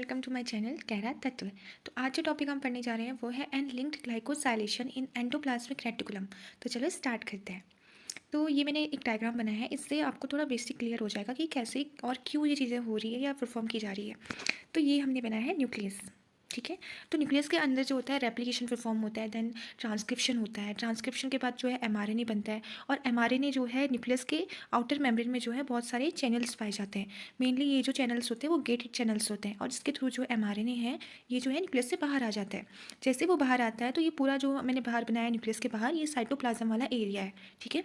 Welcome to my channel कैरा तत्व। तो आज जो टॉपिक हम पढ़ने जा रहे हैं वो है एनलिंक्ड ग्लाइकोसाइलेशन इन एंडोप्लाज्मिक रेटिकुलम। तो चलो स्टार्ट करते हैं। तो ये मैंने एक डायग्राम बनाया है, इससे आपको थोड़ा बेसिक क्लियर हो जाएगा कि कैसे और क्यों ये चीज़ें हो रही है या परफॉर्म की जा रही है। तो ये हमने बनाया है न्यूक्लियस। ठीक है। तो न्यूक्लियस के अंदर जो होता है रेप्लिकेशन परफॉर्म होता है, देन ट्रांसक्रिप्शन होता है। ट्रांसक्रिप्शन के बाद जो है एमआरएनए बनता है, और एमआरएनए जो है न्यूक्लियस के आउटर मेम्ब्रेन में जो है बहुत सारे चैनल्स पाए जाते हैं। मेनली ये जो चैनल्स होते हैं वो गेटेड चैनल्स होते हैं, और इसके थ्रू जो एमआरएनए है ये जो है न्यूक्लियस से बाहर आ जाता है। जैसे वो बाहर आता है तो ये पूरा जो मैंने बाहर बनाया न्यूक्लियस के बाहर, ये साइटोप्लाज्म वाला एरिया है। ठीक है।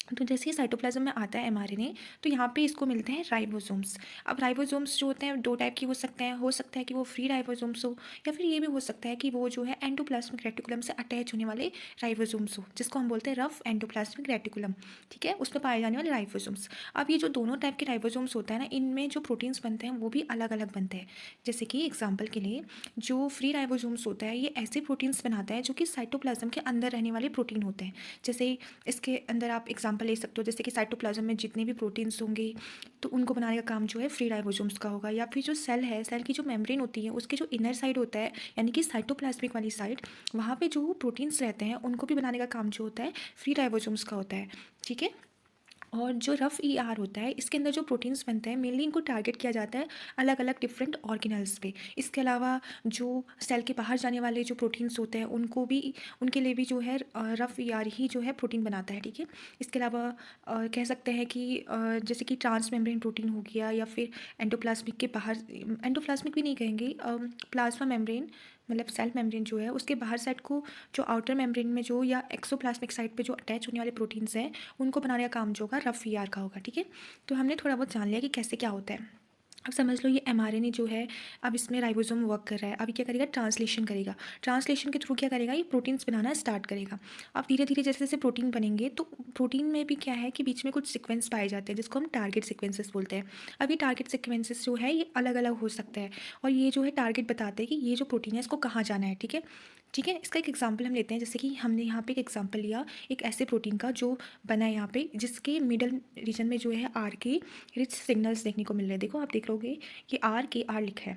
तो जैसे ही साइटोप्लाज्म में आता है एमआरएनए, तो यहाँ पे इसको मिलते हैं राइबोसोम्स। अब राइबोसोम्स जो होते हैं दो टाइप के हो सकता है कि वो फ्री राइबोसोम्स हो, या फिर ये भी हो सकता है कि वो जो है एंडोप्लाज्मिक रेटिकुलम से अटैच होने वाले राइबोसोम्स हो, जिसको हम बोलते हैं रफ एंडोप्लाज्मिक रेटिकुलम। ठीक है, उसमें पाए जाने वाले राइबोसोम्स। अब ये जो दोनों टाइप के राइबोसोम्स होता है ना, इनमें जो प्रोटीन्स बनते हैं वो भी अलग अलग बनते हैं। जैसे कि एग्जाम्पल के लिए जो फ्री राइबोसोम्स होता है ये ऐसे प्रोटीन्स बनाता है जो कि साइटोप्लाज्म के अंदर रहने वाले प्रोटीन होते हैं। जैसे इसके अंदर आप एग्जांपल ले सकते हो, जैसे कि साइटोप्लाज्म में जितने भी प्रोटीन्स होंगे तो उनको बनाने का काम जो है फ्री राइबोसोम्स का होगा। या फिर जो सेल है, सेल की जो मेम्ब्रेन होती है उसके जो इनर साइड होता है, यानी कि साइटोप्लाज्मिक वाली साइड, वहाँ पे जो प्रोटीन्स रहते हैं उनको भी बनाने का काम जो होता है फ्री राइबोसोम्स का होता है। ठीक है। और जो रफ ईआर होता है इसके अंदर जो प्रोटीन्स बनते हैं मेनली इनको टारगेट किया जाता है अलग अलग डिफरेंट ऑर्गेनल्स पे। इसके अलावा जो सेल के बाहर जाने वाले जो प्रोटीन्स होते हैं उनको भी, उनके लिए भी जो है रफ ईआर ही जो है प्रोटीन बनाता है। ठीक है। इसके अलावा कह सकते हैं कि जैसे कि ट्रांस मेम्ब्रेन प्रोटीन हो गया, या फिर एंडोप्लाज्मिक के बाहर, एंडोप्लाज्मिक भी नहीं कहेंगे, प्लाज्मा मेम्ब्रेन मतलब सेल मेम्ब्रेन जो है उसके बाहर साइड को, जो आउटर मेम्ब्रेन में जो या एक्सोप्लाज्मिक साइड पे जो अटैच होने वाले प्रोटीन्स हैं उनको बनाने का काम जो होगा रफ ईआर का होगा। ठीक है। तो हमने थोड़ा बहुत जान लिया कि कैसे क्या होता है। अब समझ लो ये एमआरएनए जो है, अब इसमें राइबोसोम वर्क कर रहा है। अभी क्या करेगा, ट्रांसलेशन करेगा। ट्रांसलेशन के थ्रू क्या करेगा, ये प्रोटीन्स बनाना स्टार्ट करेगा। अब धीरे धीरे जैसे जैसे प्रोटीन बनेंगे तो प्रोटीन में भी क्या है कि बीच में कुछ सीक्वेंस पाए जाते हैं जिसको हम टारगेट सीक्वेंसेस बोलते हैं। अब ये टारगेट सीक्वेंसेस जो है ये अलग अलग हो सकता है, और ये जो है टारगेट बताते हैं कि ये जो प्रोटीन है इसको कहाँ जाना है। ठीक है। ठीक है, इसका एक एग्जाम्पल हम लेते हैं। जैसे कि हमने यहाँ पे एक एग्जाम्पल लिया एक ऐसे प्रोटीन का जो बना है यहाँ पे, जिसके मिडल रीजन में जो है आर के रिच सिग्नल्स देखने को मिल रहे हैं। देखो आप देख लोगे कि आर लिखा है।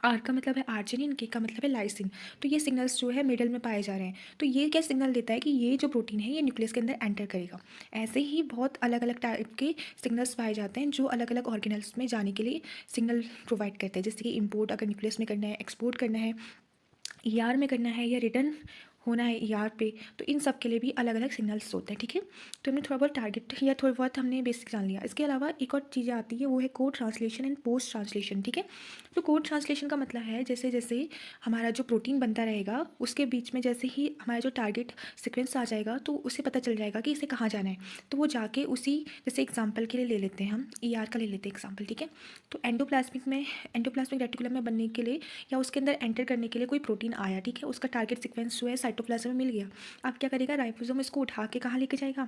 आर का मतलब है आर्जिनिन, के का मतलब है लाइसिन। तो ये सिग्नल्स जो है मिडल में पाए जा रहे हैं। तो ये क्या सिग्नल देता है कि ये जो प्रोटीन है ये न्यूक्लियस के अंदर एंटर करेगा। ऐसे ही बहुत अलग अलग टाइप के सिग्नल्स पाए जाते हैं जो अलग अलग ऑर्गेनल्स में जाने के लिए सिग्नल प्रोवाइड करते हैं। जैसे कि इम्पोर्ट अगर न्यूक्लियस में करना है, एक्सपोर्ट करना है, ईआर में करना है, या रिटर्न होना है ईआर पे, तो इन सब के लिए भी अलग अलग सिग्नल्स होते हैं। ठीक है। तो हमने थोड़ा बहुत टारगेट या थोड़ा बहुत हमने बेसिक जान लिया। इसके अलावा एक और चीज़ें आती है वो है code translation and post translation. ठीक है। तो कोड ट्रांसलेशन का मतलब है जैसे जैसे हमारा जो प्रोटीन बनता रहेगा उसके बीच में जैसे ही हमारा जो टारगेट सीक्वेंस आ जाएगा तो उसे पता चल जाएगा कि इसे कहाँ जाना है। तो वो जाके उसी, जैसे एग्जाम्पल के लिए ले लेते हैं हम ईआर का ले लेते हैं एग्जाम्पल। ठीक है। तो एंडोप्लाज्मिक रेटिकुलम में बनने के लिए या उसके अंदर एंटर करने के लिए कोई प्रोटीन आया। ठीक है। उसका टारगेट सीक्वेंस जो है साइटोप्लाज्म में मिल गया। अब क्या करेगा, राइबोसोम इसको उठा के कहाँ लेके जाएगा,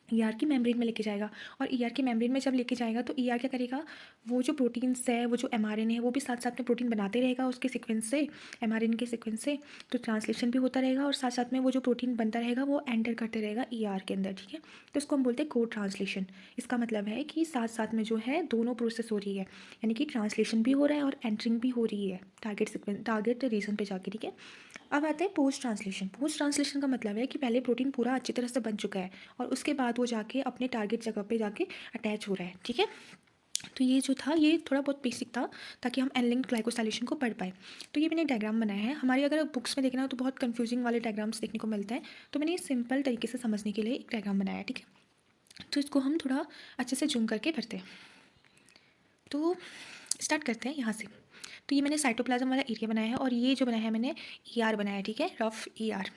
ईआर की मेम्ब्रेन में लेके जाएगा। और ईआर की मेम्ब्रेन में जब लेके जाएगा तो ईआर क्या करेगा, वो जो प्रोटीन्स है, वो जो एमआरएनए है, वो भी साथ साथ में प्रोटीन बनाते रहेगा उसके सीक्वेंस से, एमआरएनए के सीक्वेंस से। तो ट्रांसलेशन भी होता रहेगा और साथ साथ में वो जो प्रोटीन बनता रहेगा वो एंटर करते रहेगा ईआर के अंदर। ठीक है। तो इसको हम बोलते हैं कोड ट्रांसलेशन। इसका मतलब है कि साथ साथ में जो है दोनों प्रोसेस हो रही है, यानी कि ट्रांसलेशन भी हो रहा है और एंटरिंग भी हो रही है टारगेट सीक्वेंस, टारगेट रीजन पे जाके। ठीक है। अब आते हैं पोस्ट ट्रांसलेशन। पोस्ट ट्रांसलेशन का मतलब है कि पहले प्रोटीन पूरा अच्छी तरह से बन चुका है और उसके बाद वो जाके अपने टारगेट जगह पे जाके अटैच हो रहा है। ठीक है। तो ये जो था ये थोड़ा बहुत बेसिक था ताकि हम एनलिंक्ड ग्लाइकोसाइलेशन को पढ़ पाए। तो ये मैंने डायग्राम बनाया है। हमारी अगर बुक्स में देखना हो तो बहुत कंफ्यूजिंग वाले डायग्राम्स देखने को मिलते हैं, तो मैंने ये सिंपल तरीके से समझने के लिए एक डायग्राम बनाया है। ठीक है। तो इसको हम थोड़ा अच्छे से जूम करके पढ़ते हैं। तो स्टार्ट करते हैं यहाँ से। तो ये मैंने साइटोप्लाज्म वाला एरिया बनाया है, और ये जो बनाया है मैंने ईआर बनाया है। ठीक है, रफ ईआर।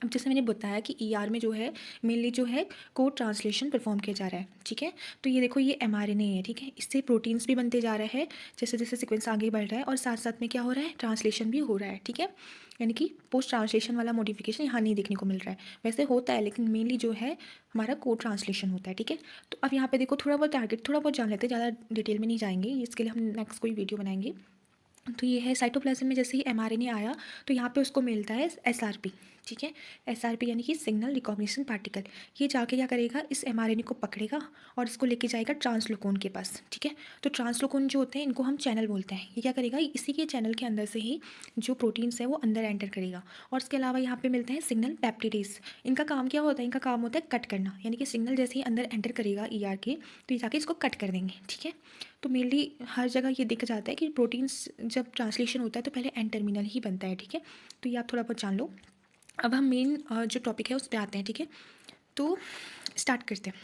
अब जैसे मैंने बताया कि ईआर में जो है मेनली जो है कोड ट्रांसलेशन परफॉर्म किया जा रहा है। ठीक है। तो ये देखो ये एमआरएनए है। ठीक है। इससे प्रोटीन्स भी बनते जा रहे हैं जैसे जैसे सीक्वेंस आगे बढ़ रहा है, और साथ साथ में क्या हो रहा है, ट्रांसलेशन भी हो रहा है। ठीक है। यानी कि पोस्ट ट्रांसलेशन वाला मॉडिफिकेशन यहाँ नहीं देखने को मिल रहा है, वैसे होता है लेकिन मेनली जो है हमारा कोड ट्रांसलेशन होता है। ठीक है। तो अब यहाँ पे देखो थोड़ा बहुत टारगेट थोड़ा बहुत जान लेते हैं, ज़्यादा डिटेल में नहीं जाएंगे, इसके लिए हम नेक्स्ट कोई वीडियो बनाएंगे। तो ये है साइटोप्लाज्म में जैसे ही एमआरएनए आया तो यहाँ पे उसको मिलता है एसआरपी। ठीक है, एसआरपी यानी कि सिग्नल रिकॉग्निशन पार्टिकल। ये जाके क्या करेगा, इस एमआरएनए को पकड़ेगा और इसको लेके जाएगा ट्रांसलोकोन के पास। ठीक है, तो ट्रांसलोकोन जो होते हैं इनको हम चैनल बोलते हैं। ये क्या करेगा, इसी के चैनल के अंदर से ही जो प्रोटीन्स है वो अंदर एंटर करेगा। और इसके अलावा यहाँ पे मिलते हैं सिग्नल पेप्टिडेज। इनका काम क्या होता है, इनका काम होता है कट करना, यानी कि सिग्नल जैसे ही अंदर एंटर करेगा ईआर के, तो ये जाके इसको कट कर देंगे। ठीक है, तो मेनली हर जगह ये दिख जाता है कि प्रोटीन्स जब ट्रांसलेशन होता है तो पहले एन टर्मिनल ही बनता है। ठीक है, तो ये आप थोड़ा बहुत जान लो। अब हम मेन जो टॉपिक है उस पर आते हैं। ठीक है, तो स्टार्ट करते हैं।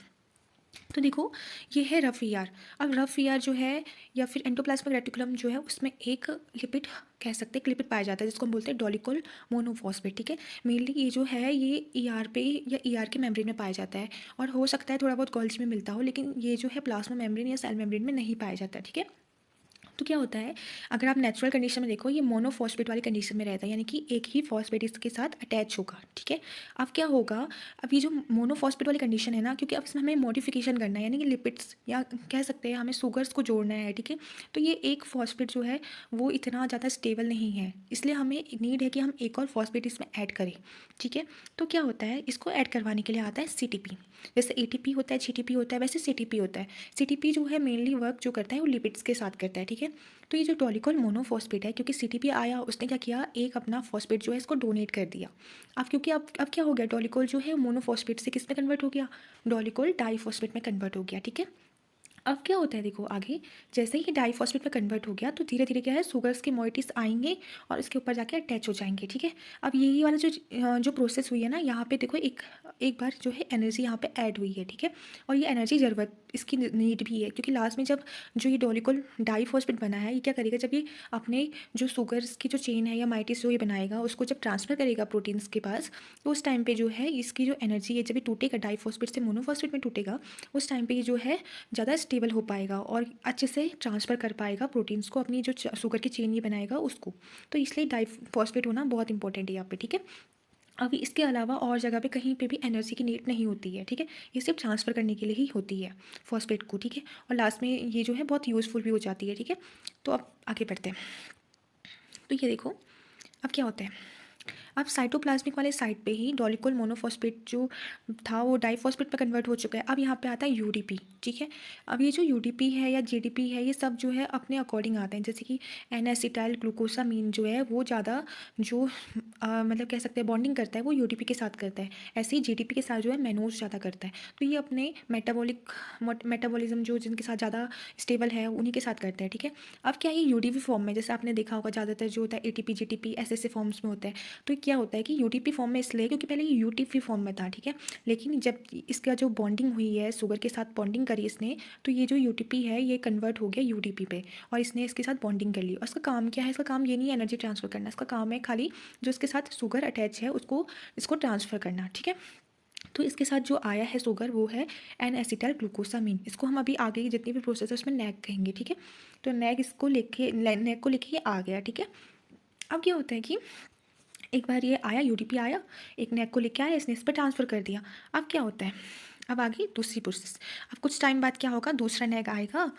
तो देखो, ये है रफ ईआर। अब रफ ईआर जो है या फिर एंडोप्लाज्मिक रेटिकुलम जो है उसमें एक लिपिड कह सकते हैं, एक लिपिड पाया जाता है जिसको हम बोलते हैं डोलिकोल मोनोफॉस्फेट। ठीक है, मेनली ये जो है ये ईआर पे या ईआर के मेम्ब्रेन में पाया जाता है, और हो सकता है थोड़ा बहुत गोल्जी में मिलता हो, लेकिन ये जो है प्लाज्मा मेम्ब्रेन या सेल मेम्ब्रेन में नहीं पाया जाता। ठीक है, तो क्या होता है, अगर आप नेचुरल कंडीशन में देखो ये मोनोफॉस्फेट वाली कंडीशन में रहता है, यानी कि एक ही फॉस्फेट इसके साथ अटैच होगा। ठीक है, अब क्या होगा, अब ये जो मोनोफॉस्फेट वाली कंडीशन है ना, क्योंकि अब इसमें हमें मॉडिफिकेशन करना है, यानी कि लिपिड्स या कह सकते हैं हमें शुगर्स को जोड़ना है। ठीक है, तो ये एक फॉस्फेट जो है वो इतना ज़्यादा स्टेबल नहीं है, इसलिए हमें नीड है कि हम एक और फॉस्फेट इसमें ऐड करें। ठीक है, तो क्या होता है, इसको ऐड करवाने के लिए आता है सीटीपी। जैसे एटीपी होता है, जीटीपी होता है, वैसे सीटीपी होता है। सीटीपी जो है मेनली वर्क जो करता है वो लिपिड्स के साथ करता है। ठीक है, तो ये जो डोलिकोल मोनोफॉस्फेट है, क्योंकि सीटीपी आया उसने क्या किया, एक अपना फॉस्फेट जो है इसको डोनेट कर दिया। अब क्योंकि अब क्या हो गया, डोलिकोल जो है मोनोफॉस्फेट से किस में कन्वर्ट हो गया, डोलिकोल डाईफॉस्फेट में कन्वर्ट हो गया। ठीक है, अब क्या होता है देखो आगे, जैसे ही डाईफॉस्फेट में कन्वर्ट हो गया तो धीरे धीरे क्या है, शुगर्स के मोइटीज आएंगे और इसके ऊपर जाके अटैच हो जाएंगे। ठीक है, अब यही वाला जो प्रोसेस हुई है ना, यहाँ पे देखो एक एक बार जो है एनर्जी यहाँ पे ऐड हुई है। ठीक है, और ये एनर्जी ज़रूरत इसकी नीड भी है, क्योंकि लास्ट में जब जो ये डोलिकोल डाईफॉस्फेट बना है, ये क्या करेगा, जब ये अपने जो शुगर्स की जो चेन है या माइटिस जो ये बनाएगा उसको जब ट्रांसफ़र करेगा प्रोटीन्स के पास, तो उस टाइम पे जो है इसकी जो एनर्जी है, जब ये टूटेगा डाईफॉस्फेट से मोनोफॉस्फेट में टूटेगा, उस टाइम पे ये जो है ज़्यादा स्टेबल हो पाएगा और अच्छे से ट्रांसफ़र कर पाएगा प्रोटीन्स को, अपनी जो शुगर की चेन ये बनाएगा उसको। तो इसलिए डाईफॉस्फेट होना बहुत इंपॉर्टेंट है यहाँ पे। ठीक है, अभी इसके अलावा और जगह पे कहीं पे भी एनर्जी की नीड नहीं होती है। ठीक है, ये सिर्फ ट्रांसफ़र करने के लिए ही होती है फॉस्फेट को। ठीक है, और लास्ट में ये जो है बहुत यूज़फुल भी हो जाती है। ठीक है, तो अब आगे बढ़ते हैं। तो ये देखो, अब क्या होता है, अब साइटोप्लाज्मिक वाले साइड पे ही डोलिकोल मोनोफॉस्फेट जो था वो डाईफॉस्फेट में कन्वर्ट हो चुका है। अब यहाँ पे आता है यूडीपी। ठीक है, अब ये जो यूडीपी है या जीडीपी है, ये सब जो है अपने अकॉर्डिंग आते हैं, जैसे कि एन एसिटाइल ग्लूकोसामीन जो है वो ज़्यादा जो मतलब कह सकते हैं बॉन्डिंग करता है वो यूडीपी के साथ करता है। ऐसे ही जीडीपी के साथ जो है मेनोज ज़्यादा करता है। तो ये अपने मेटाबॉलिज्म जो जिनके साथ ज़्यादा स्टेबल है उन्हीं के साथ करता है। ठीक है, अब क्या है, यूडीपी फॉर्म में जैसे आपने देखा होगा ज़्यादातर जो होता है एटीपी जीटीपी ऐसे फॉर्म्स में होता है। तो क्या होता है कि यूटीपी फॉर्म में इसलिए क्योंकि पहले ये यूटीपी फॉर्म में था। ठीक है, लेकिन जब इसका जो बॉन्डिंग हुई है, शुगर के साथ बॉन्डिंग करी इसने, तो ये जो यूटीपी है ये कन्वर्ट हो गया यूडीपी पे और इसने इसके साथ बॉन्डिंग कर ली। और इसका काम क्या है, इसका काम ये नहीं है एनर्जी ट्रांसफ़र करना, इसका काम है खाली जो इसके साथ शुगर अटैच है उसको इसको ट्रांसफ़र करना। ठीक है, तो इसके साथ जो आया है शुगर वो है एन एसिटाइल ग्लूकोसामीन। इसको हम अभी आगे की जितनी भी प्रोसेस है उसमें नैक कहेंगे। ठीक है, तो नैक इसको लेके नैक को लेके ये आ गया। ठीक है, अब क्या होता है कि एक बार ये आया, यूडीपी आया, एक नैक को लेके आया, इसने इस पर ट्रांसफ़र कर दिया। अब क्या होता है, अब आगे दूसरी प्रोसेस। अब कुछ टाइम बाद क्या होगा, दूसरा नैक आएगा।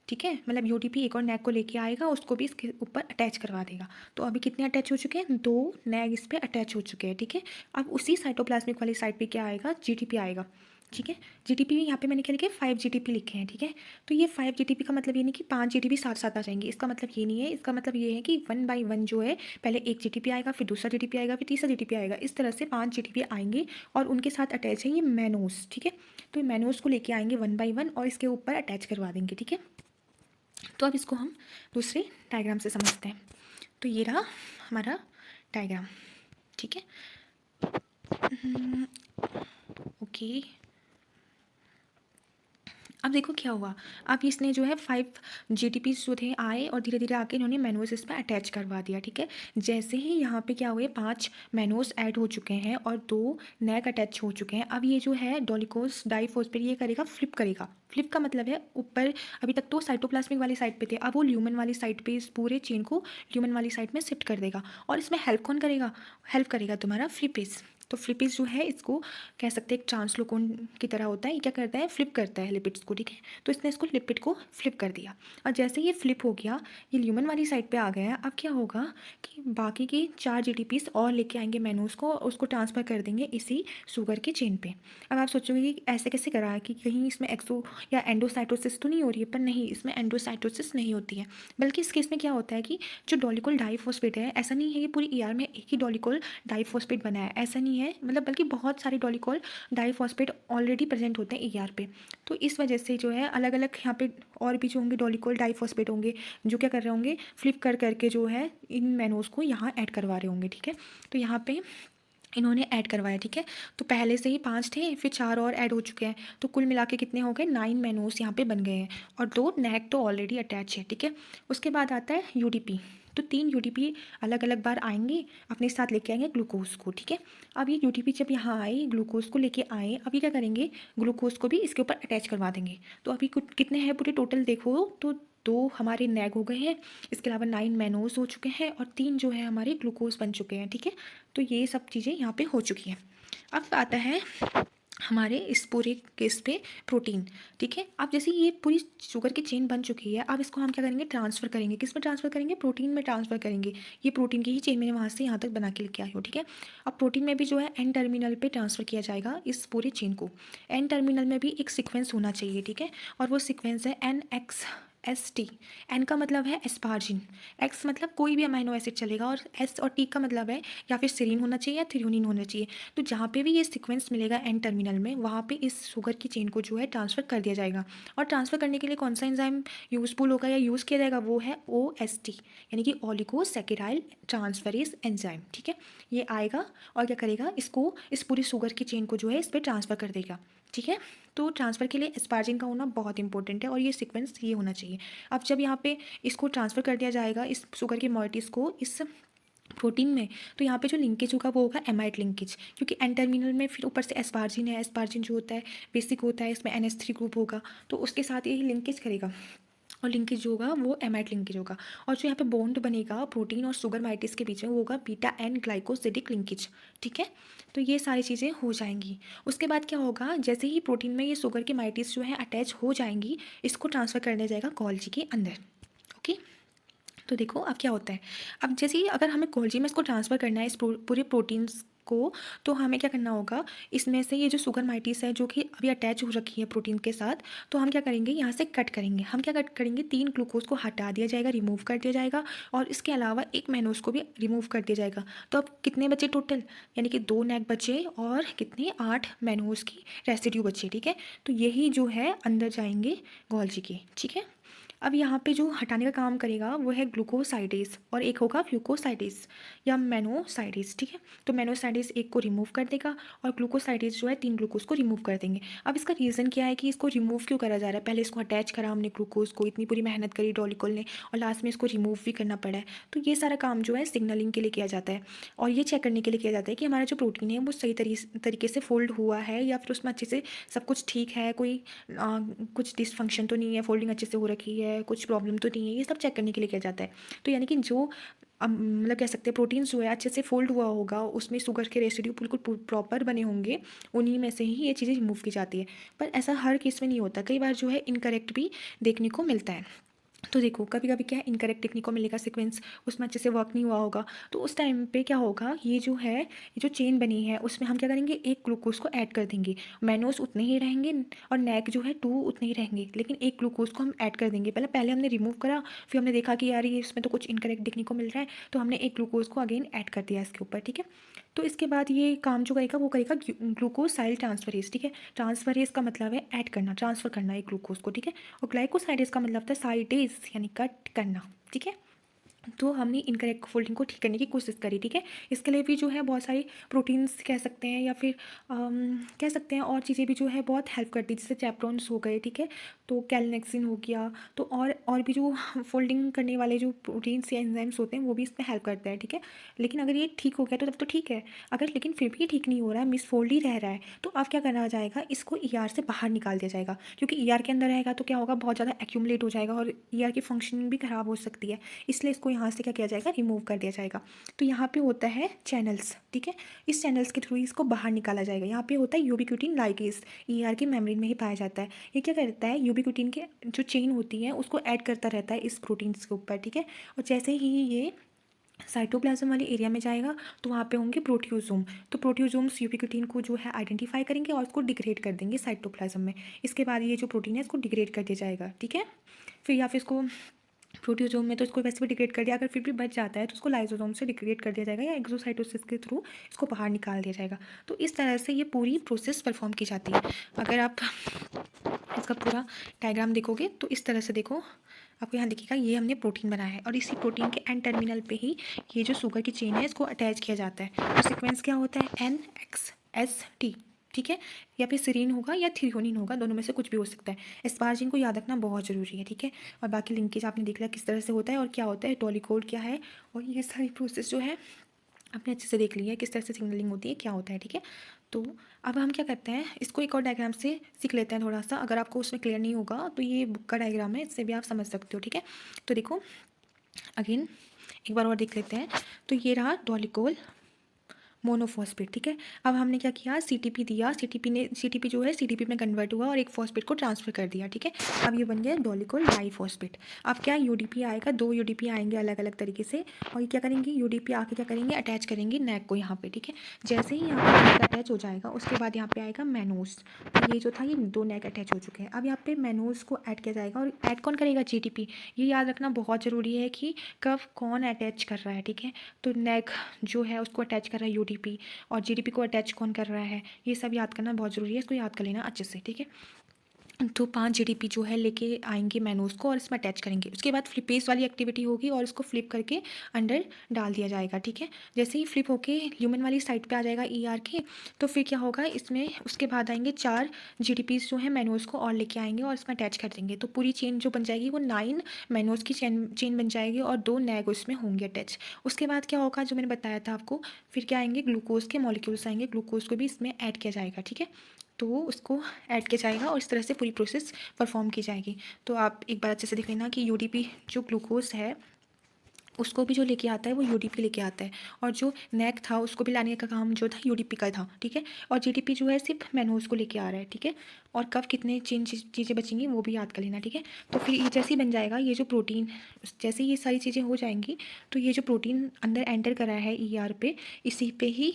ठीक है, मतलब यूडीपी एक और नैक को लेके आएगा, उसको भी इसके ऊपर अटैच करवा देगा। तो अभी कितने अटैच हो चुके हैं, 2 नैक इस पर अटैच हो चुके हैं। ठीक है, अब उसी साइटोप्लाज्मिक वाली साइड पे क्या आएगा, जीटीपी आएगा। ठीक है, जीटीपी यहाँ पे मैंने क्या लिखे, 5 जीटीपी लिखे हैं। ठीक है, तो ये 5 जीटीपी का मतलब ये नहीं कि 5 जीटीपी साथ साथ आ जाएंगे, इसका मतलब ये नहीं है। इसका मतलब ये है कि 1 बाई 1 जो है, पहले एक जीटीपी आएगा, फिर दूसरा जीटीपी आएगा, फिर तीसरा जीटीपी आएगा, इस तरह से 5 जीटीपी आएंगे और उनके साथ अटैच है ये मैनोस। ठीक है, तो ये मैनोस को लेके आएंगे 1 बाई 1 और इसके ऊपर अटैच करवा देंगे। ठीक है, तो अब इसको हम दूसरे डायग्राम से समझते हैं। तो ये रहा हमारा डायग्राम। ठीक है, ओके, अब देखो क्या हुआ, अब इसने जो है 5 जीटीपी जो थे आए और धीरे धीरे आके इन्होंने मैनोस इस पर अटैच करवा दिया। ठीक है, जैसे ही यहाँ पे क्या हुए, 5 मैनोस ऐड हो चुके हैं और 2 नैक अटैच हो चुके हैं। अब ये जो है डोलिकोस डाईफॉस्फेट ये करेगा, फ्लिप करेगा। फ्लिप का मतलब है ऊपर अभी तक तो साइटोप्लाज्मिक वाली साइड पे थे, अब वो ल्यूमन वाली साइड पे इस पूरे चेन को ल्यूमन वाली साइड में शिफ्ट कर देगा। और इसमें हेल्प कौन करेगा, हेल्प करेगा तुम्हारा फ्लिपेज। तो फ्लिपेज जो है इसको कह सकते हैं एक ट्रांसलोकोन की तरह होता है। ये क्या करता है, फ्लिप करता है लिपिड्स को, ठीक है। तो इसने इसको लिपिड को फ्लिप कर दिया और जैसे ये फ्लिप हो गया, ये ल्यूमन वाली साइड पे आ गया है। अब क्या होगा कि बाकी के 4 जीटीपीस और लेके आएंगे मैनोज को और उसको ट्रांसफ़र कर देंगे इसी शुगर के चेन पे। अब आप सोचोगे कि ऐसे कैसे करा है, कि कहीं इसमें एक्सो या एंडोसाइटोसिस तो नहीं हो रही है, पर नहीं, इसमें एंडोसाइटोसिस नहीं होती है। बल्कि इस केस में क्या होता है कि जो डोलिकोल डाइफॉस्फेट है, ऐसा नहीं है कि पूरी ईआर में एक ही डोलिकोल डाइफॉस्फेट बना है, ऐसा नहीं है, मतलब बल्कि बहुत सारे डोलिकोल डाइफॉस्फेट ऑलरेडी प्रेजेंट होते हैं ईआर पे। तो इस वजह से जो है अलग अलग यहाँ पे और भी जो होंगे डोलिकोल डाइफॉस्फेट होंगे, जो क्या कर रहे होंगे, फ्लिप कर करके जो है इन मैनोज को यहाँ ऐड करवा रहे होंगे, ठीक है। तो यहाँ पे इन्होंने ऐड करवाया, ठीक है। तो पहले से ही 5 थे, फिर 4 और ऐड हो चुके हैं, तो कुल मिला के कितने हो गए, 9 मैनोज यहाँ पे बन गए हैं और 2 नेक तो ऑलरेडी अटैच है, ठीक है। उसके बाद आता है यूडीपी। तो 3 यूडीपी अलग अलग बार आएंगे, अपने साथ लेके आएंगे ग्लूकोज को, ठीक है। अब ये यूडीपी जब यहाँ आए, ग्लूकोज को लेके आए, अभी क्या करेंगे, ग्लूकोज को भी इसके ऊपर अटैच करवा देंगे। तो अभी कुछ कितने हैं पूरे टोटल देखो तो 2 हमारे नैग हो गए हैं, इसके अलावा 9 मैनोज हो चुके हैं और 3 जो है हमारे ग्लूकोज बन चुके हैं, ठीक है। तो ये सब चीज़ें यहाँ पे हो चुकी हैं। अब आता है हमारे इस पूरे केस पे प्रोटीन, ठीक है। अब जैसे ये पूरी शुगर की चेन बन चुकी है, अब इसको हम क्या करेंगे, ट्रांसफ़र करेंगे। किस में ट्रांसफ़र करेंगे, प्रोटीन में ट्रांसफ़र करेंगे। ये प्रोटीन की ही चेन मैंने वहाँ से यहाँ तक बना के लेके आई हूँ, ठीक है। अब प्रोटीन में भी जो है एन टर्मिनल पे ट्रांसफ़र किया जाएगा इस पूरे चेन को। एन टर्मिनल में भी एक सीक्वेंस होना चाहिए, ठीक है। और वो सीक्वेंस है NXST। एन का मतलब है एस्पार्जिन, एक्स मतलब कोई भी अमाइनो एसिड चलेगा, और एस और टी का मतलब है या फिर सेरीन होना चाहिए या थ्रियोनिन होना चाहिए। तो जहाँ पे भी ये सीक्वेंस मिलेगा एन टर्मिनल में, वहाँ पे इस शुगर की चेन को जो है ट्रांसफ़र कर दिया जाएगा। और ट्रांसफ़र करने के लिए कौन सा एंजाइम यूज़फुल होगा या यूज़ किया जाएगा, वो है OST, यानी कि ओलिगोसैकेराइल ट्रांसफरेज एंजाइम, ठीक है। ये आएगा और क्या करेगा, इसको इस पूरी शुगर की चेन को जो है इस पर ट्रांसफ़र कर देगा, ठीक है। तो ट्रांसफ़र के लिए एस्पार्जिन का होना बहुत इंपॉर्टेंट है और ये सीक्वेंस ये होना चाहिए। अब जब यहाँ पे इसको ट्रांसफ़र कर दिया जाएगा इस शुगर के मॉलिक्यूल्स को इस प्रोटीन में, तो यहाँ पे जो लिंकेज होगा वो होगा एमाइड लिंकेज, क्योंकि एन टर्मिनल में फिर ऊपर से एस्पार्जिन है। एस्पार्जिन जो होता है बेसिक होता है, इसमें NH3 ग्रुप होगा, तो उसके साथ ये लिंकेज करेगा और लिंकेज जो होगा वो एमाइड लिंकेज होगा। और जो यहाँ पे बॉन्ड बनेगा प्रोटीन और शुगर माइटिस के बीच में, वो होगा बीटा एन ग्लाइकोसिडिक लिंकेज, ठीक है। तो ये सारी चीज़ें हो जाएंगी। उसके बाद क्या होगा, जैसे ही प्रोटीन में ये शुगर की माइटिस जो है अटैच हो जाएंगी, इसको ट्रांसफ़र कर दिया जाएगा गोल्जी के अंदर, ओके। तो देखो अब क्या होता है, अब जैसे ही अगर हमें गोल्जी में इसको ट्रांसफ़र करना है इस पूरे प्रोटीन्स को, तो हमें क्या करना होगा, इसमें से ये जो शुगर माइटिस है जो कि अभी अटैच हो रखी है प्रोटीन के साथ, तो हम क्या करेंगे, यहाँ से कट करेंगे। हम क्या कट करेंगे, 3 ग्लूकोज को हटा दिया जाएगा, रिमूव कर दिया जाएगा, और इसके अलावा 1 मैनोज को भी रिमूव कर दिया जाएगा। तो अब कितने बचे टोटल, यानी कि 2 नैक बचे और कितने, 8 मैनोज की रेसिड्यू बचे, ठीक है। तो यही जो है अंदर जाएंगे गोल्जी के, ठीक है। अब यहाँ पे जो हटाने का काम करेगा वो है ग्लूकोसाइडेज और एक होगा फ्यूकोसाइडेज या मेनोसाइडेज, ठीक है। तो मेनोसाइडेज एक को रिमूव कर देगा और ग्लूकोसाइडेज जो है 3 ग्लूकोज को रिमूव कर देंगे। अब इसका रीज़न क्या है कि इसको रिमूव क्यों करा जा रहा है, पहले इसको अटैच करा हमने ग्लूकोज को, इतनी पूरी मेहनत करी डॉलिकोल ने, और लास्ट में इसको रिमूव भी करना पड़ा है। तो ये सारा काम जो है सिग्नलिंग के लिए किया जाता है और ये चेक करने के लिए किया जाता है कि हमारा जो प्रोटीन है वो सही तरीके से फोल्ड हुआ है या फिर उसमें अच्छे से सब कुछ ठीक है, कोई कुछ डिसफंक्शन तो नहीं है, फोल्डिंग अच्छे से हो रखी है, कुछ प्रॉब्लम तो नहीं है, ये सब चेक करने के लिए किया जाता है। तो यानी कि जो मतलब कह सकते हैं प्रोटीन्स जो है अच्छे से फोल्ड हुआ होगा, उसमें शुगर के रेसिड्यू बिल्कुल प्रॉपर बने होंगे, उन्हीं में से ही ये चीज़ें रिमूव की जाती है। पर ऐसा हर केस में नहीं होता, कई बार जो है इनकरेक्ट भी देखने को मिलता है। तो देखो कभी कभी क्या है, इनकरेक्ट देखने को मिलेगा, सीक्वेंस उसमें अच्छे से वर्क नहीं हुआ होगा, तो उस टाइम पे क्या होगा, ये जो है ये जो चेन बनी है उसमें हम क्या करेंगे, एक ग्लूकोज को ऐड कर देंगे, मैनोस उतने ही रहेंगे और नेक जो है 2 उतने ही रहेंगे, लेकिन एक ग्लूकोज को हम ऐड कर देंगे। पहले हमने रिमूव करा, फिर हमने देखा कि यार ये इसमें तो कुछ इनकरेक्ट देखने को मिल रहा है, तो हमने एक ग्लूकोज को अगेन ऐड कर दिया इसके ऊपर, ठीक है। तो इसके बाद ये काम जो करेगा वो करेगा ग्लूकोसाइल ट्रांसफरेज, ठीक है। ट्रांसफरेज का मतलब है ऐड करना, ट्रांसफ़र करना एक ग्लूकोज को, ठीक है। और ग्लाइकोसाइडेज का मतलब था साइडेज यानी कट करना, ठीक है। तो हमने इनकरेक्ट फोल्डिंग को ठीक करने की कोशिश करी, ठीक है। इसके लिए भी जो है बहुत सारी प्रोटीन्स कह सकते हैं या फिर कह सकते हैं और चीज़ें भी जो है बहुत हेल्प करती है, जैसे चैप्रोन्स हो गए, ठीक है। तो कैलनेक्सिन हो गया, तो और भी जो फोल्डिंग करने वाले जो प्रोटीन्स या एंजाइम्स होते हैं वो भी इसमें हेल्प करते हैं, ठीक है। लेकिन अगर ये ठीक हो गया तो तब तो ठीक है, अगर लेकिन फिर भी ये ठीक नहीं हो रहा है, मिसफोल्ड ही रह रहा है, तो अब क्या करना जाएगा, इसको ER से बाहर निकाल दिया जाएगा, क्योंकि ER के अंदर रहेगा तो क्या होगा, बहुत ज़्यादा एक्यूमुलेट हो जाएगा और ER की फंक्शनिंग भी ख़राब हो सकती है, इसलिए इसको यहाँ से क्या किया जाएगा, रिमूव कर दिया जाएगा। तो यहाँ पे होता है चैनल्स, ठीक है, इस चैनल्स के थ्रू इसको बाहर निकाला जाएगा। यहाँ पे होता है यूबिक्यूटिन लाइगेज, ईआर की मेम्ब्रेन में ही पाया जाता है। ये क्या करता है, यूबिक्यूटिन के जो चेन होती है उसको ऐड करता रहता है इस प्रोटीन्स के ऊपर, ठीक है। और जैसे ही ये साइटोप्लाज्म वाले एरिया में जाएगा तो वहाँ पे होंगे प्रोटियोजोम। तो प्रोटियोजोम्स यूबिक्यूटिन को जो है आइडेंटिफाई करेंगे और उसको डिग्रेड कर देंगे साइटोप्लाज्म में। इसके बाद ये जो प्रोटीन है इसको डिग्रेड कर दिया जाएगा, ठीक है। फिर या फिर इसको प्रोटियोजोम में तो इसको वैसे भी डिग्रेड कर दिया, अगर फिर भी बच जाता है तो उसको लाइजोसोम से डिग्रेड कर दिया जाएगा या एक्सोसाइटोसिस के थ्रू इसको बाहर निकाल दिया जाएगा। तो इस तरह से ये पूरी प्रोसेस परफॉर्म की जाती है। अगर आप इसका पूरा डायग्राम देखोगे तो इस तरह से देखो, आपको यहाँ दिखेगा ये हमने प्रोटीन बनाया है और इसी प्रोटीन के एंड टर्मिनल पे ही ये जो शुगर की चेन है इसको अटैच किया जाता है। तो सीक्वेंस क्या होता है, NXST, ठीक है। या फिर सेरीन होगा या थ्रियोनिन होगा, दोनों में से कुछ भी हो सकता है। एस्पार्जिन को याद रखना बहुत ज़रूरी है, ठीक है। और बाकी लिंकेज आपने देख लिया किस तरह से होता है और क्या होता है, टॉलिकोड क्या है, और ये सारी प्रोसेस जो है आपने अच्छे से देख ली है किस तरह से सिग्नलिंग होती है, क्या होता है, ठीक है। तो अब हम क्या करते हैं, इसको एक और डायग्राम से सीख लेते हैं थोड़ा सा। अगर आपको उसमें क्लियर नहीं होगा तो ये बुक का डायग्राम है, इससे भी आप समझ सकते हो, ठीक है। तो देखो अगेन एक बार और देख लेते हैं। तो ये रहा डोलिकोल मोनोफॉस्फेट, ठीक है। अब हमने क्या किया, सीटीपी दिया, सीटीपी जो है सीटीपी में कन्वर्ट हुआ और एक फॉस्फेट को ट्रांसफर कर दिया, ठीक है। अब ये बन गया डोलिकोल डाइफॉस्फेट। अब क्या यूडीपी आएगा, 2 यूडीपी आएंगे अलग अलग तरीके से, और ये क्या करेंगे, यूडीपी आके क्या करेंगे, अटैच करेंगे नेक को यहाँ पे, ठीक है। जैसे ही यहाँ पे नेक अटैच हो जाएगा उसके बाद यहाँ पे आएगा मैनोस। तो ये जो था ये 2 नेक अटैच हो चुके हैं। अब यहाँ पे मैनोस को ऐड किया जाएगा और ऐड कौन करेगा, जीटीपी। ये याद रखना बहुत ज़रूरी है कि कब कौन अटैच कर रहा है, ठीक है। तो नेक जो है उसको अटैच कर रहा है यूडीपी, और जीडीपी को अटैच कौन कर रहा है, ये सब याद करना बहुत ज़रूरी है, इसको याद कर लेना अच्छे से, ठीक है। तो 5 जीडीपी जो है लेके आएंगे मैनोस को और इसमें अटैच करेंगे। उसके बाद फ्लिपेज वाली एक्टिविटी होगी और इसको फ्लिप करके अंदर डाल दिया जाएगा, ठीक है। जैसे ही फ्लिप होके ल्यूमेन वाली साइड पे आ जाएगा ईआर के, तो फिर क्या होगा इसमें, उसके बाद आएंगे 4 जीडीपीज जो है मैनोस को और लेके आएंगे और इसमें अटैच कर देंगे। तो पूरी चेन जो बन जाएगी वो 9 मैनोस की चेन बन जाएगी और 2 नैग उसमें होंगे अटैच। उसके बाद क्या होगा जो मैंने बताया था आपको, फिर क्या आएंगे, ग्लूकोज के मॉलिक्यूल्स आएंगे, ग्लूकोज को भी इसमें ऐड किया जाएगा, ठीक है। तो उसको ऐड किया जाएगा और इस तरह से पूरी प्रोसेस परफॉर्म की जाएगी। तो आप एक बार अच्छे से देख लेना कि यूडीपी जो ग्लूकोज है उसको भी जो लेके आता है वो यूडीपी लेके आता है, और जो नेक था उसको भी लाने का काम जो था यूडीपी का था, ठीक है। और जीडीपी जो है सिर्फ मैनोज को लेके आ रहा है, ठीक है। और कब कितने चीज़ें बचेंगी वो भी याद कर लेना, ठीक है। तो फिर ये जैसे ही बन जाएगा ये जो प्रोटीन, जैसे ही ये सारी चीज़ें हो जाएंगी तो ये जो प्रोटीन अंदर एंटर करा है ईआर पे, इसी पे ही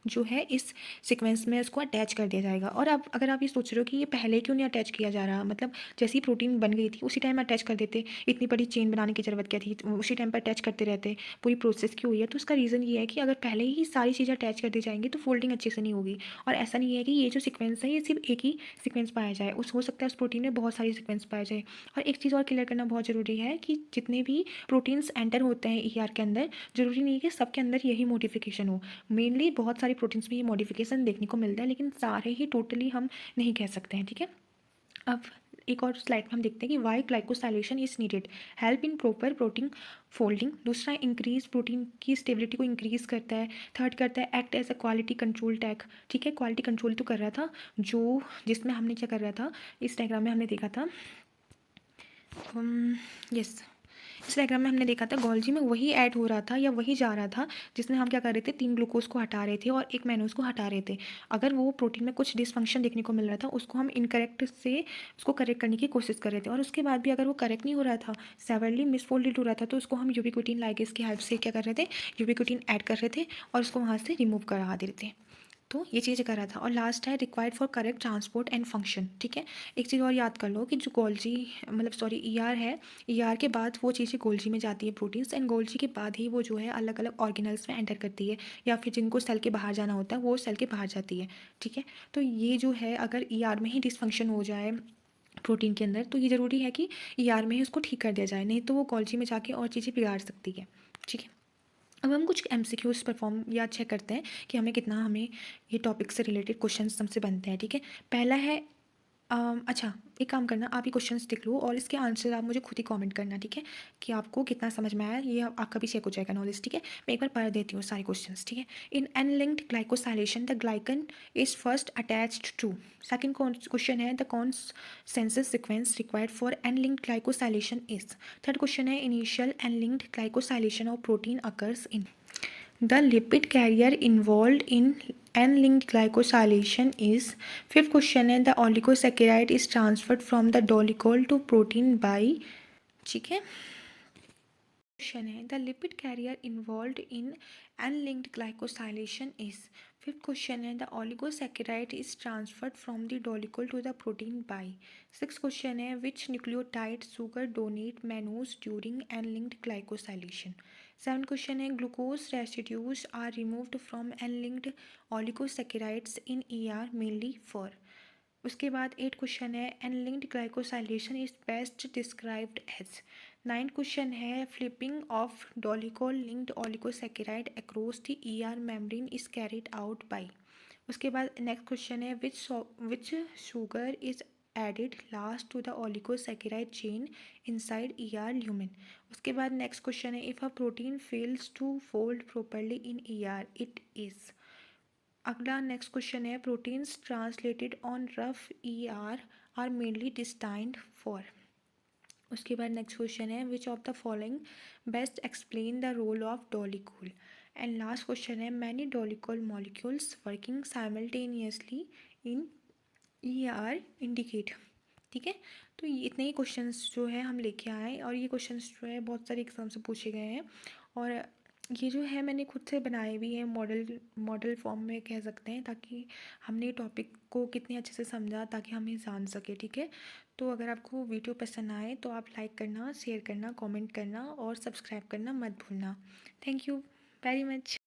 जो है इस सीक्वेंस में उसको अटैच कर दिया जाएगा। और अब अगर आप ये सोच रहे हो कि ये पहले क्यों नहीं अटैच किया जा रहा, मतलब जैसी प्रोटीन बन गई थी उसी टाइम अटैच कर देते, इतनी बड़ी चेन बनाने की ज़रूरत क्या थी, तो उसी टाइम पर अटैच करते रहते, पूरी प्रोसेस क्यों हुई है। तो उसका रीज़न ये है कि अगर पहले ही सारी चीज़ें अटैच कर दी जाएंगी तो फोल्डिंग अच्छे से नहीं होगी। और ऐसा नहीं है कि ये जो सीक्वेंस है ये सिर्फ एक ही सीक्वेंस पाया जाए, उस हो सकता है उस प्रोटीन में बहुत सारी सीक्वेंस पाया जाए। और एक चीज़ और क्लियर करना बहुत ज़रूरी है कि जितने भी प्रोटीन्स एंटर होते हैं ईआर के अंदर, ज़रूरी नहीं है कि सबके अंदर यही मॉडिफिकेशन हो। मेनली बहुत सारी प्रोटीन्स में ये मॉडिफिकेशन देखने को मिलता है, लेकिन सारे ही टोटली हम नहीं कह सकते हैं, ठीक है। अब एक और स्लाइड में हम देखते हैं कि why glycosylation is needed, help in proper protein folding. दूसरा इंक्रीज प्रोटीन की स्टेबिलिटी को इंक्रीज करता है। थर्ड करता है act as a quality control tag, ठीक है। क्वालिटी कंट्रोल तो कर रहा था जो, जिसमें हमने क्या कर रहा था, इस डायग्राम में हमने देखा था, यस इस डायग्राम में हमने देखा था गोल्जी में वही ऐड हो रहा था या वही जा रहा था जिसमें हम क्या कर रहे थे, 3 ग्लूकोज को हटा रहे थे और एक मैनोज को हटा रहे थे। अगर वो प्रोटीन में कुछ डिसफंक्शन देखने को मिल रहा था उसको हम इनकरेक्ट से उसको करेक्ट करने की कोशिश कर रहे थे, और उसके बाद भी अगर वो करेक्ट नहीं हो रहा था, सेवरली मिसफोल्डेड हो रहा था, तो उसको हम यूबिक्विटिन लाइगेज की हेल्प से क्या कर रहे थे, यूबिक्विटिन ऐड कर रहे थे और उसको वहाँ से रिमूव करा दे रहे थे। तो ये चीज़ कर रहा था। और लास्ट है required for correct transport and function, ठीक है। एक चीज़ और याद कर लो कि जो गोल्जी मतलब सॉरी ईआर है, ईआर के बाद वो चीज़ें गोल्जी में जाती है प्रोटीन्स, एंड गोल्जी के बाद ही वो जो है अलग अलग ऑर्गेनल्स में एंटर करती है, या फिर जिनको सेल के बाहर जाना होता है वो सेल के बाहर जाती है, ठीक है। तो ये जो है अगर ईआर में ही डिसफंक्शन हो जाए प्रोटीन के अंदर तो ये ज़रूरी है कि ईआर में ही उसको ठीक कर दिया जाए, नहीं तो वो गोल्जी में जाके और चीज़ें बिगाड़ सकती है, ठीक है। अब हम कुछ एमसीक्यूज परफॉर्म या चेक करते हैं कि हमें कितना, हमें ये टॉपिक से रिलेटेड क्वेश्चन हमसे बनते हैं, ठीक है। पहला है अच्छा, एक काम करना, आप ये क्वेश्चंस लिख लो और इसके आंसर आप मुझे खुद ही कमेंट करना, ठीक है? कि आपको कितना समझ में आया, ये आपका भी चेक हो जाएगा नॉलेज, ठीक है? मैं एक बार पढ़ देती हूँ सारे क्वेश्चंस, ठीक है? In N linked glycosylation the glycan is first attached to. Second question है the consensus sequence required for N linked glycosylation is. Third question है initial N linked glycosylation of protein occurs in. The lipid carrier involved in N-linked glycosylation is. Fifth question है the oligosaccharide is transferred from the dolichol to protein by. ठीक है, question है the lipid carrier involved in N linked glycosylation is. Fifth question है the oligosaccharide is transferred from the dolichol to the protein by. Six question है which nucleotide sugar donate mannose during N linked glycosylation. Seven question है glucose residues are removed from N linked oligosaccharides in E R mainly for. उसके बाद eight question है N linked glycosylation is best described as. Ninth question है flipping of dolichol linked oligosaccharide across the ER membrane is carried out by. उसके बाद next question है which sugar is added last to the oligosaccharide chain inside ER lumen. उसके बाद next question है if a protein fails to fold properly in ER it is. अगला next question है proteins translated on rough E R mainly destined for. उसके बाद next question है which of the following best explain the role of डोलिकोल। And last question है many dolichol molecules working simultaneously in E R indicate. ठीक है, तो ये इतने ही questions जो है हम लेके आए और ये क्वेश्चंस जो है बहुत सारे एग्जाम से पूछे गए हैं और ये जो है मैंने खुद से बनाए भी हैं मॉडल मॉडल फॉर्म में कह सकते हैं, ताकि हमने टॉपिक को कितने अच्छे से समझा ताकि हम ये जान सके। ठीक है, तो अगर आपको वीडियो पसंद आए तो आप लाइक करना, शेयर करना, कमेंट करना और सब्सक्राइब करना मत भूलना। Thank you very much.